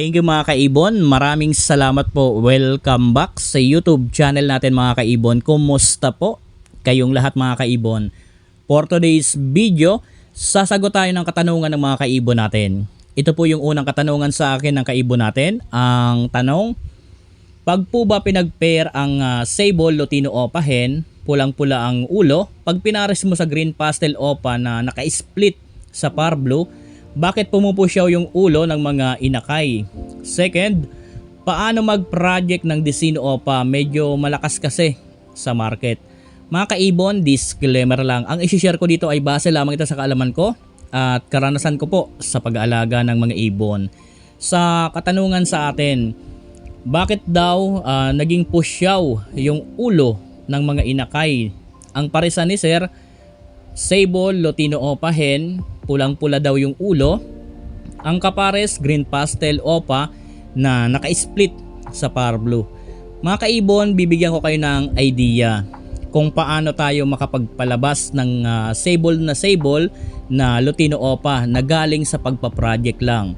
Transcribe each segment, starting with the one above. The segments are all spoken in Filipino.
Thank you mga kaibon. Maraming salamat po. Welcome back sa YouTube channel natin mga kaibon. Kumusta po kayong lahat mga kaibon? For today's video, sasagot tayo ng katanungan ng mga kaibon natin. Ito po yung unang katanungan sa akin ng kaibon natin. Ang tanong, pag po ba pinag-pair ang Sable Lutino Opa Hen, pulang-pula ang ulo, pag pinares mo sa Green Pastel Opa na naka-split sa Par Blue, bakit pumupusyaw yung ulo ng mga inakay? Second, paano mag-project ng Desino Opa? Medyo malakas kasi sa market. Mga kaibon, disclaimer lang. Ang isi-share ko dito ay base lamang ito sa kaalaman ko at karanasan ko po sa pag-aalaga ng mga ibon. Sa katanungan sa atin, bakit daw naging pusyaw yung ulo ng mga inakay? Ang parisan ni Sir, Sable Lutino Opa Hen, pulang-pula daw yung ulo. Ang kapares, Green Pastel Opa na naka-split sa Par Blue. Mga kaibon, bibigyan ko kayo ng idea kung paano tayo makapagpalabas ng Sable na Lutino Opa na galing sa pagpa-project lang.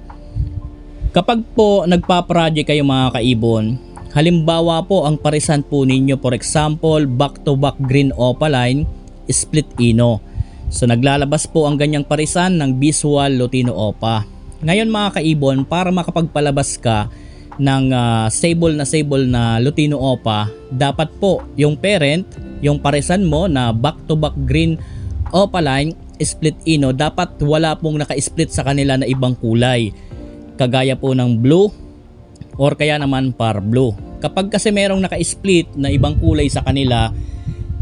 Kapag po nagpa-project kayo mga kaibon, halimbawa po ang parisan po ninyo, for example, back-to-back Green Opa line, split ino. So naglalabas po ang ganyang parisan ng Visual Lutino Opa. Ngayon mga kaibon, para makapagpalabas ka ng Sable na Lutino Opa, dapat po yung parent, yung parisan mo na back-to-back Green Opa line, split ino, dapat wala pong naka-split sa kanila na ibang kulay. Kagaya po ng blue or kaya naman Par Blue. Kapag kasi merong naka-split na ibang kulay sa kanila,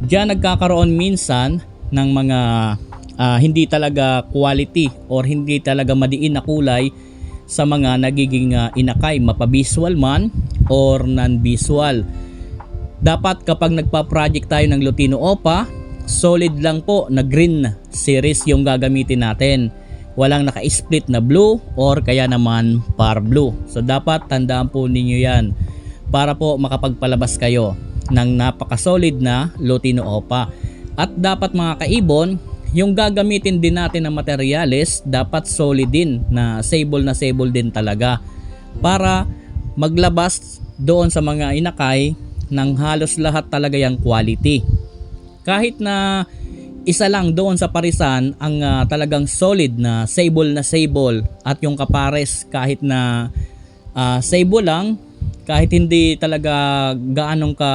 diyan nagkakaroon minsan ng mga hindi talaga quality or hindi talaga madiin na kulay sa mga nagiging inakay, mapa-visual man or non-visual. Dapat kapag nagpa-project tayo ng Lutino Opa, solid lang po na green series yung gagamitin natin. Walang naka-split na blue or kaya naman Par Blue. So dapat tandaan po ninyo yan para po makapagpalabas kayo ng napaka-solid na Lutino Opa. At dapat mga kaibon, yung gagamitin din natin na materyales dapat solid din na Sable din talaga para maglabas doon sa mga inakay ng halos lahat talaga yung quality. Kahit na isa lang doon sa parisan ang talagang solid na Sable at yung kapares kahit na Sable lang, kahit hindi talaga gaanong ka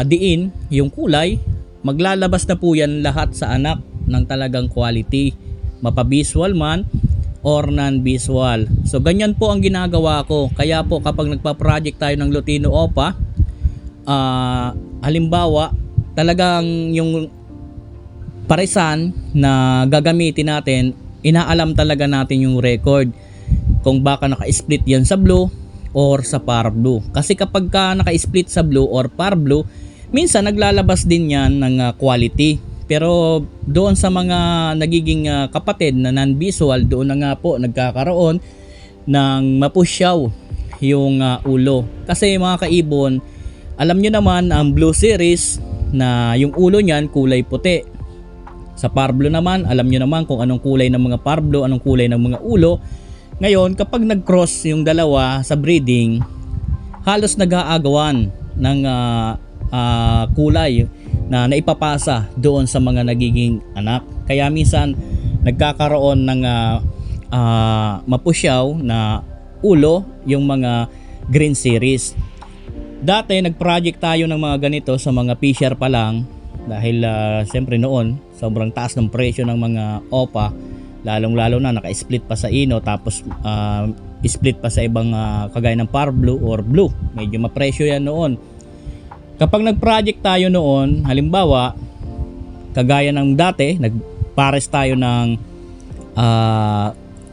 diin yung kulay, maglalabas na po yan lahat sa anak ng talagang quality, mapa-visual man or non-visual. So ganyan po ang ginagawa ko. Kaya po kapag nagpa-project tayo ng Lutino Opa, halimbawa talagang yung parisan na gagamitin natin, inaalam talaga natin yung record kung baka naka-split yan sa blue or sa Par Blue. Kasi kapag ka naka-split sa blue or Par Blue, minsan naglalabas din yan ng quality. Pero doon sa mga nagiging kapatid na non-visual, doon na nga po nagkakaroon ng mapusyaw yung ulo. Kasi mga kaibon, alam nyo naman ang Blue Series na yung ulo niyan kulay puti. Sa Par Blue naman, alam nyo naman kung anong kulay ng mga Par Blue, anong kulay ng mga ulo. Ngayon, kapag nag-cross yung dalawa sa breeding, halos nag-aagawan ng kulay na naipapasa doon sa mga nagiging anak. Kaya minsan nagkakaroon ng mapusyaw na ulo yung mga Green Series. Dati nag-project tayo ng mga ganito sa mga Fisher pa lang dahil siyempre noon sobrang taas ng presyo ng mga Opa, lalong-lalo na naka-split pa sa ino, tapos split pa sa ibang kagaya ng Par Blue or Blue. Medyo mapresyo yan noon. Kapag nag-project tayo noon, halimbawa, kagaya ng dati, nagpares tayo ng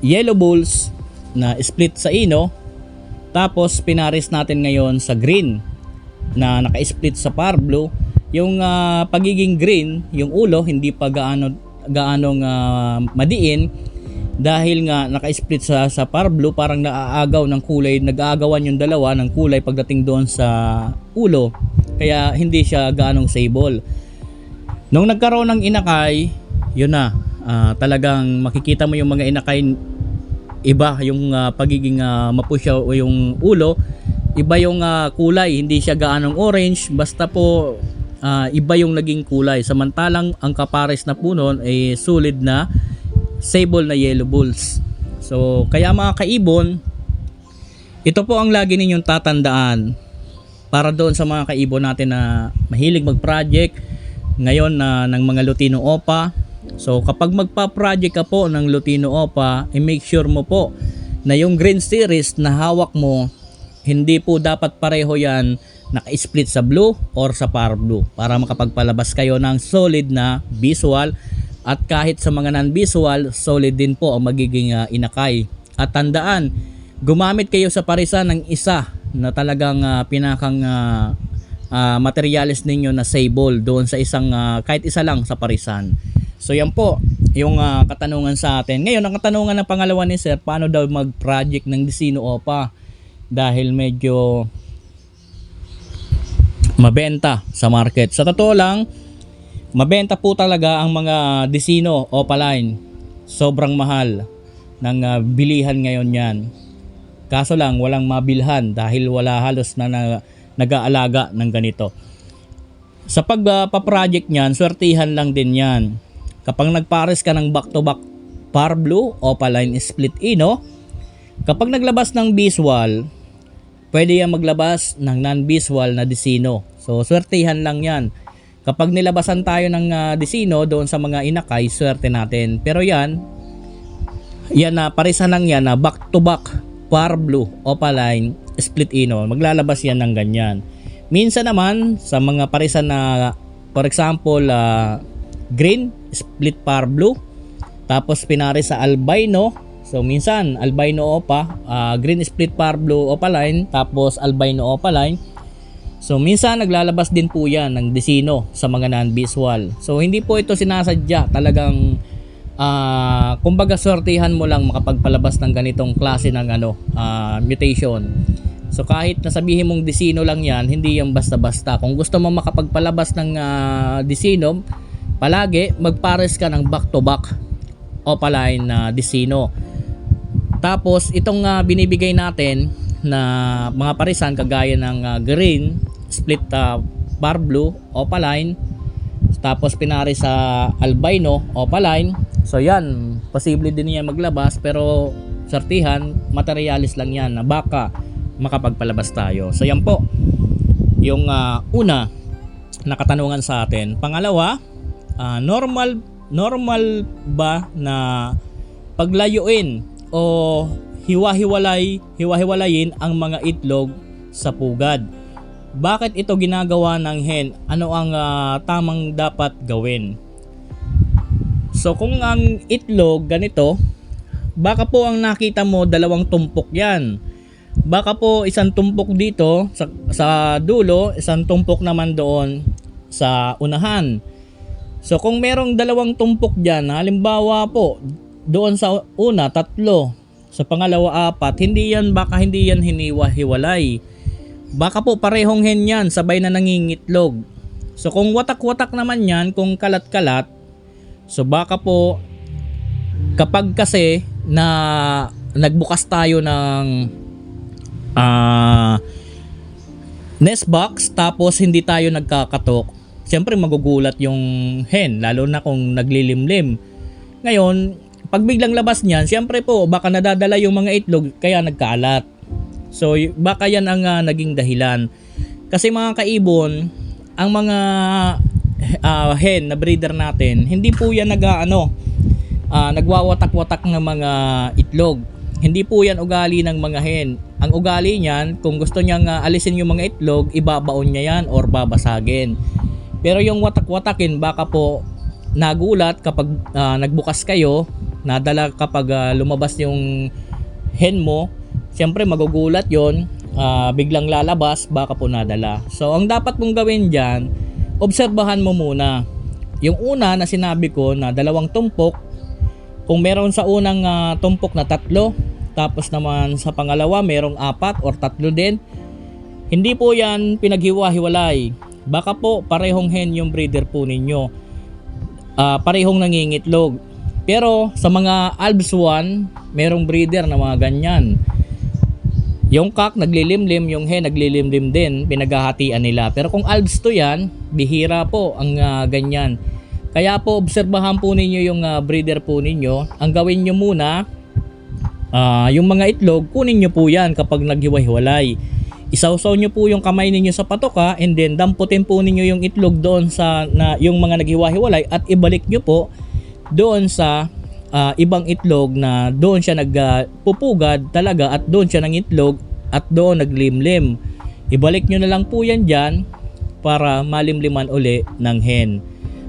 Yellow Bulls na split sa ino, tapos pinares natin ngayon sa green na naka-split sa Par Blue. Yung pagiging green, yung ulo, hindi pa gaanong madiin dahil nga naka-split sa Par Blue, parang naaagaw ng kulay, nag-aagawan yung dalawa ng kulay pagdating doon sa ulo. Kaya hindi siya gaanong Sable. Nung nagkaroon ng inakay, yun na, talagang makikita mo yung mga inakay iba yung pagiging mapusyaw o yung ulo, iba yung kulay, hindi siya gaanong orange, basta po iba yung naging kulay. Samantalang ang kapares na po nun ay solid na sable na yellow bulls. So kaya mga kaibon, ito po ang lagi ninyong tatandaan para doon sa mga kaibon natin na mahilig mag-project ngayon ng mga Lutino Opa. So kapag magpa-project ka po ng Lutino Opa, i-make sure mo po na yung green series na hawak mo, hindi po dapat pareho yan naka-split sa blue or sa par blue para makapagpalabas kayo ng solid na visual. At kahit sa mga non-visual, solid din po ang magiging inakay. At tandaan, gumamit kayo sa parisan ng isa na talagang pinakang materialis ninyo na sable doon sa isang kahit isa lang sa parisan. So yan po yung katanungan sa atin. Ngayon ang katanungan ng pangalawa ni Sir, paano daw mag-project ng Decino Opa dahil medyo mabenta sa market. Sa totoo lang, mabenta po talaga ang mga Decino Opaline. Sobrang mahal ng bilihan ngayon yan. Kaso lang walang mabilhan dahil wala halos na nag-aalaga ng ganito. Sa pagpa-project niyan, swertihan lang din yan. Kapag nagpares ka ng back-to-back par blue Opaline split ino, kapag naglabas ng visual, pwede yan maglabas ng non-visual na Decino. So swertihan lang yan. Kapag nilabasan tayo ng Decino doon sa mga inakay, swerte natin. Pero yan na parisan lang yan na back-to-back par blue Opaline split ino, maglalabas yan ng ganyan. Minsan naman sa mga parisan na for example green split par blue tapos pinari sa albino, so minsan albino opa, green split par blue Opaline tapos albino Opaline, so minsan naglalabas din po yan ng Decino sa mga non-visual. So hindi po ito sinasadya, talagang kumbaga sortihan mo lang makapagpalabas ng ganitong klase ng mutation. So kahit nasabihin mong Decino lang yan, hindi yan basta-basta. Kung gusto mo makapagpalabas ng Decino, palagi magpares ka ng back-to-back Opaline na Decino. Tapos itong binibigay natin na mga parisan kagaya ng green split par blue Opaline tapos pinari sa albino Opaline, so yan posible din niya maglabas, pero sortihan materialis lang yan na baka makapagpalabas tayo. So yan po yung una na katanungan sa atin. Pangalawa, normal ba na paglayuin o hiwa-hiwalayin ang mga itlog sa pugad? Bakit ito ginagawa ng hen? Ano ang tamang dapat gawin? So kung ang itlog ganito, baka po ang nakita mo dalawang tumpok yan. Baka po isang tumpok dito sa dulo, isang tumpok naman doon sa unahan. So kung merong dalawang tumpok dyan, halimbawa po doon sa una 3, sa pangalawa 4, baka hindi yan hiniwa-hiwalay. Baka po parehong hen yan, sabay na nangingitlog. So kung watak-watak naman yan, kung kalat-kalat, so baka po kapag kasi na nagbukas tayo ng nest box tapos hindi tayo nagkakatok, siyempre magugulat yung hen, lalo na kung naglilimlim. Ngayon, pag biglang labas niyan, siyempre po baka nadadala yung mga itlog kaya nagkaalat. So baka yan ang naging dahilan. Kasi mga kaibon, ang mga hen na breeder natin, hindi po yan nagwawatak-watak ng mga itlog. Hindi po yan ugali ng mga hen. Ang ugali niyan, kung gusto niyang alisin yung mga itlog, ibabaon niya yan or babasagin. Pero yung watak-watakin, baka po nagulat kapag nagbukas kayo, nadala kapag lumabas yung hen mo, siyempre magugulat yon, biglang lalabas, baka po nadala. So ang dapat mong gawin dyan, obserbahan mo muna. Yung una na sinabi ko na dalawang tumpok, kung meron sa unang tumpok na 3, tapos naman sa pangalawa merong 4 or 3 din, hindi po yan pinaghiwa-hiwalay. Baka po parehong hen yung breeder po ninyo, parehong nangingitlog. Pero sa mga Albs 1, merong breeder na mga ganyan. Yung cock naglilimlim, yung hen naglilimlim din, pinaghahatian nila. Pero kung Albs 2 yan, bihira po ang ganyan. Kaya po obserbahan po ninyo yung breeder po ninyo. Ang gawin nyo muna, yung mga itlog, kunin nyo po yan kapag naghiwa-hiwalay. Isawsaw nyo po yung kamay ninyo sa patoka, and then damputin po ninyo yung itlog doon sa yung mga naghiwa-hiwalay, at ibalik nyo po doon sa ibang itlog na doon siya nagpupugad talaga, at doon siya nangitlog at doon naglimlim. Ibalik nyo na lang po yan dyan para malimliman uli ng hen.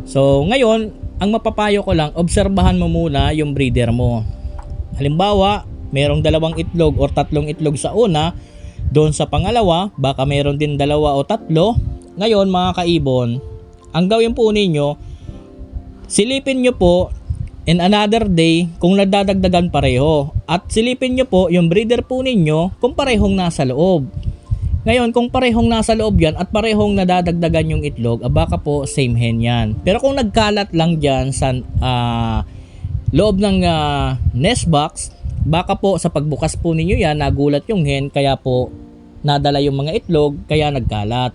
So ngayon, ang mapapayo ko lang, obserbahan mo muna yung breeder mo. Halimbawa, merong 2 itlog or 3 itlog sa una, doon sa pangalawa, baka meron din 2 o 3. Ngayon mga kaibon, ang gawin po ninyo, silipin nyo po in another day kung nadadagdagan pareho. At silipin nyo po yung breeder po ninyo kung parehong nasa loob. Ngayon, kung parehong nasa loob yan at parehong nadadagdagan yung itlog, baka po same hen yan. Pero kung nagkalat lang dyan sa loob ng nest box, baka po sa pagbukas po ninyo yan, nagulat yung hen, kaya po nadala yung mga itlog, kaya nagkalat.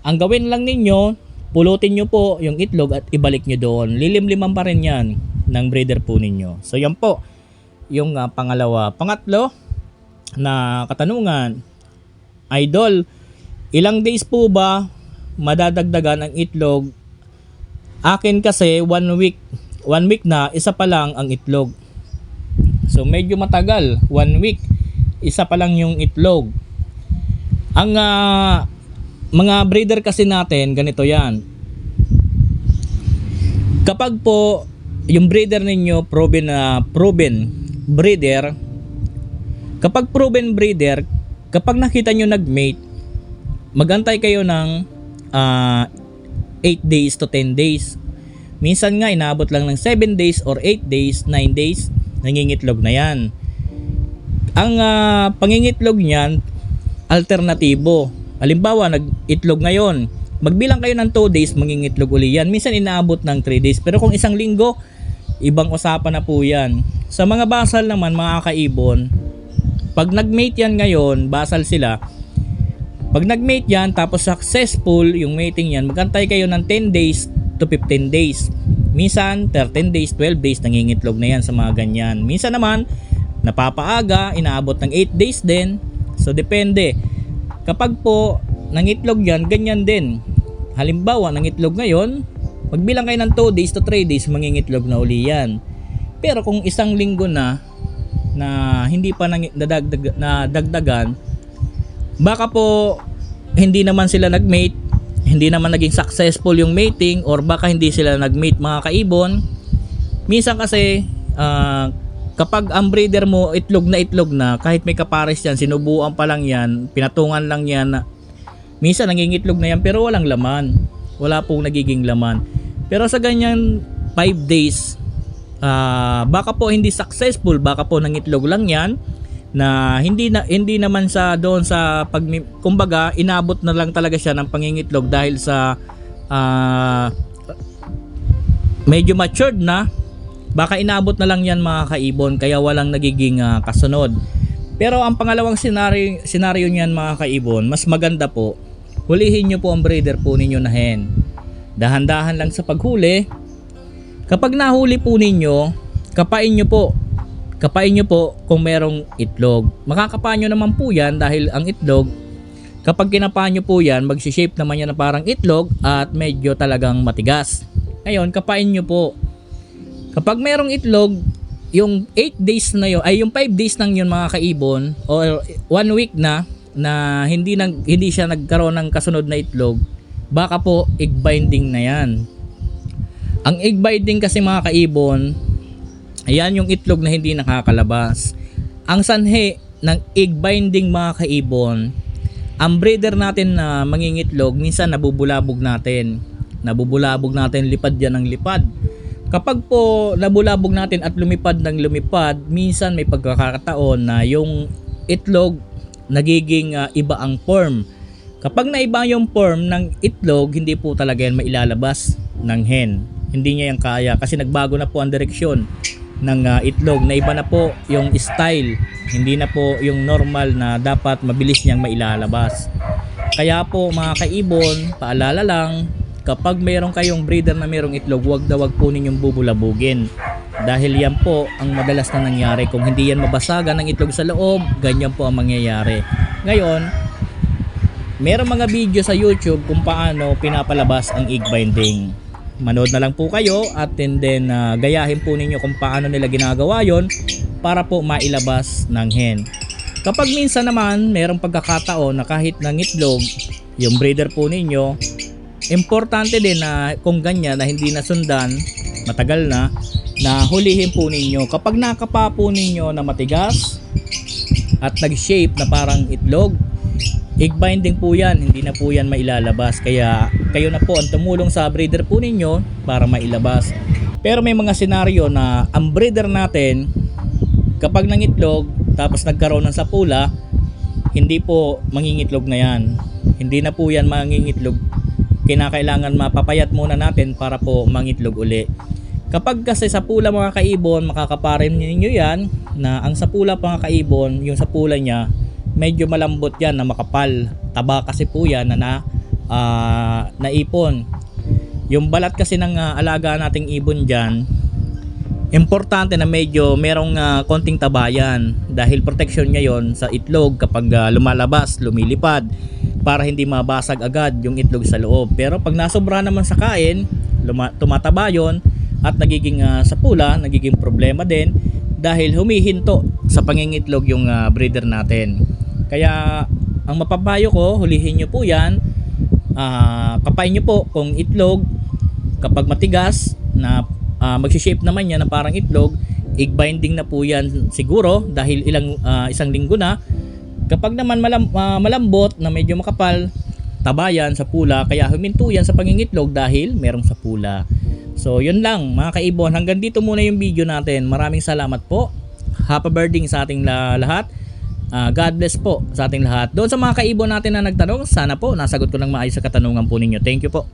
Ang gawin lang ninyo, pulutin nyo po yung itlog at ibalik nyo doon. Lilimliman pa rin yan ng breeder po ninyo. So yan po yung pangalawa. Pangatlo na katanungan, Idol, ilang days po ba madadagdagan ang itlog? Akin kasi 1 week. 1 week na, isa pa lang ang itlog. So medyo matagal, 1 week, isa pa lang yung itlog. Ang mga breeder kasi natin, ganito yan. Kapag po yung breeder ninyo proven breeder, kapag proven breeder, kapag nakita nyo nag-mate, magantay kayo ng 8 days to 10 days. Minsan nga inaabot lang ng 7 days or 8 days, 9 days, nangingitlog na yan. Ang pangingitlog niyan, alternatibo. Halimbawa, nag-itlog ngayon, magbilang kayo ng 2 days, mangingitlog uli yan. Minsan inaabot ng 3 days. Pero kung 1 linggo, ibang usapan na po yan. Sa mga basal naman, mga kaibon, pag nag-mate yan ngayon, basal sila, pag nag-mate yan, tapos successful yung mating yan, magantay kayo ng 10 days to 15 days. Minsan, 13 days, 12 days, nangingitlog na yan sa mga ganyan. Minsan naman, napapaaga, inaabot ng 8 days din. So, depende. Kapag po nangitlog yan, ganyan din. Halimbawa, nangitlog ngayon, magbilang kayo ng 2 days to 3 days, mangingitlog na uli yan. Pero kung 1 linggo na hindi pa nadagdagan, baka po hindi naman sila nag-mate, hindi naman naging successful yung mating, or baka hindi sila nag-mate, mga kaibon. Minsan kasi kapag ang breeder mo itlog na, kahit may kapares yan, sinubuan pa lang yan, pinatungan lang yan, minsan nangingitlog na yan pero walang laman, wala pong nagiging laman. Pero sa ganyan 5 days, baka po hindi successful, baka po nangitlog lang yan, na hindi naman sa doon sa kumbaga inabot na lang talaga siya ng pangingitlog dahil sa medyo matured na, baka inabot na lang yan, mga kaibon, kaya walang nagiging kasunod. Pero ang pangalawang senaryo niyan, mga kaibon, mas maganda po, hulihin nyo po ang breeder po ninyo na hen. Dahan-dahan lang sa paghuli. Kapag nahuli po ninyo, kapain nyo po kung merong itlog. Makakapain nyo naman po yan dahil ang itlog, kapag kinapaan nyo po yan, magsishape naman yan na parang itlog at medyo talagang matigas. Ngayon, kapain nyo po. Kapag merong itlog, yung 8 days na yun, ay yung 5 days nang yun, mga kaibon, or 1 week na hindi siya nagkaroon ng kasunod na itlog, baka po egg binding na yan. Ang egg binding kasi, mga kaibon, ayan yung itlog na hindi nakakalabas. Ang sanhi ng egg binding, mga kaibon, ang breeder natin na mangingitlog, minsan nabubulabog natin, lipad yan ng lipad. Kapag po nabulabog natin at lumipad ng lumipad, minsan may pagkakataon na yung itlog nagiging iba ang form. Kapag naiba yung form ng itlog, hindi po talaga yan mailalabas ng hen. Hindi niya yan kaya kasi nagbago na po ang direksyon ng itlog. Na iba na po yung style. Hindi na po yung normal na dapat mabilis niyang mailalabas. Kaya po mga kaibon, paalala lang, kapag mayroon kayong breeder na mayroong itlog, wag po ninyong bubulabugin. Dahil yan po ang madalas na nangyari. Kung hindi yan mabasagan ng itlog sa loob, ganyan po ang mangyayari. Ngayon, merong mga video sa YouTube kung paano pinapalabas ang egg binding. Manood na lang po kayo at then gayahin po ninyo kung paano nila ginagawa yon para po mailabas ng hen. Kapag minsan naman merong pagkakataon na kahit ng itlog yung breeder po ninyo, importante din na kung ganyan na hindi nasundan, matagal na hulihin po ninyo. Kapag nakapa po ninyo na matigas at nag-shape na parang itlog, egg binding po yan, hindi na po yan mailalabas. Kaya kayo na po ang tumulong sa breeder po ninyo para mailabas. Pero may mga senaryo na ang breeder natin kapag nangitlog tapos nagkaroon ng sapula, hindi po mangingitlog na yan. Hindi na po yan mangingitlog. Kinakailangan mapapayat muna natin para po mangitlog uli. Kapag kasi sapula mga kaibon, makakaparin ninyo yan na ang sapula mga kaibon, yung sapula niya medyo malambot yan na makapal. Taba kasi po yan na naipon. Yung balat kasi ng alaga nating ibon dyan, importante na medyo merong konting taba yan. Dahil protection niya yon sa itlog kapag lumalabas, lumilipad, para hindi mabasag agad yung itlog sa loob. Pero pag nasobra naman sa kain, tumataba yon at nagiging sapula, nagiging problema din dahil humihinto sa pangingitlog yung breeder natin. Kaya ang mapapayo ko, hulihin nyo po yan, kapain nyo po kung itlog. Kapag matigas na magsishape naman yan na parang itlog, egg binding na po yan siguro dahil isang linggo na. Kapag naman malambot na medyo makapal, taba yan sa pula, kaya huminto yan sa pangingitlog dahil merong sapula. So yun lang mga kaibon, hanggang dito muna yung video natin. Maraming salamat po. Happy birthday sa ating lahat. God bless po sa ating lahat. Doon sa mga kaibon natin na nagtanong, sana po nasagot ko ng maayos sa katanungan po ninyo. Thank you po.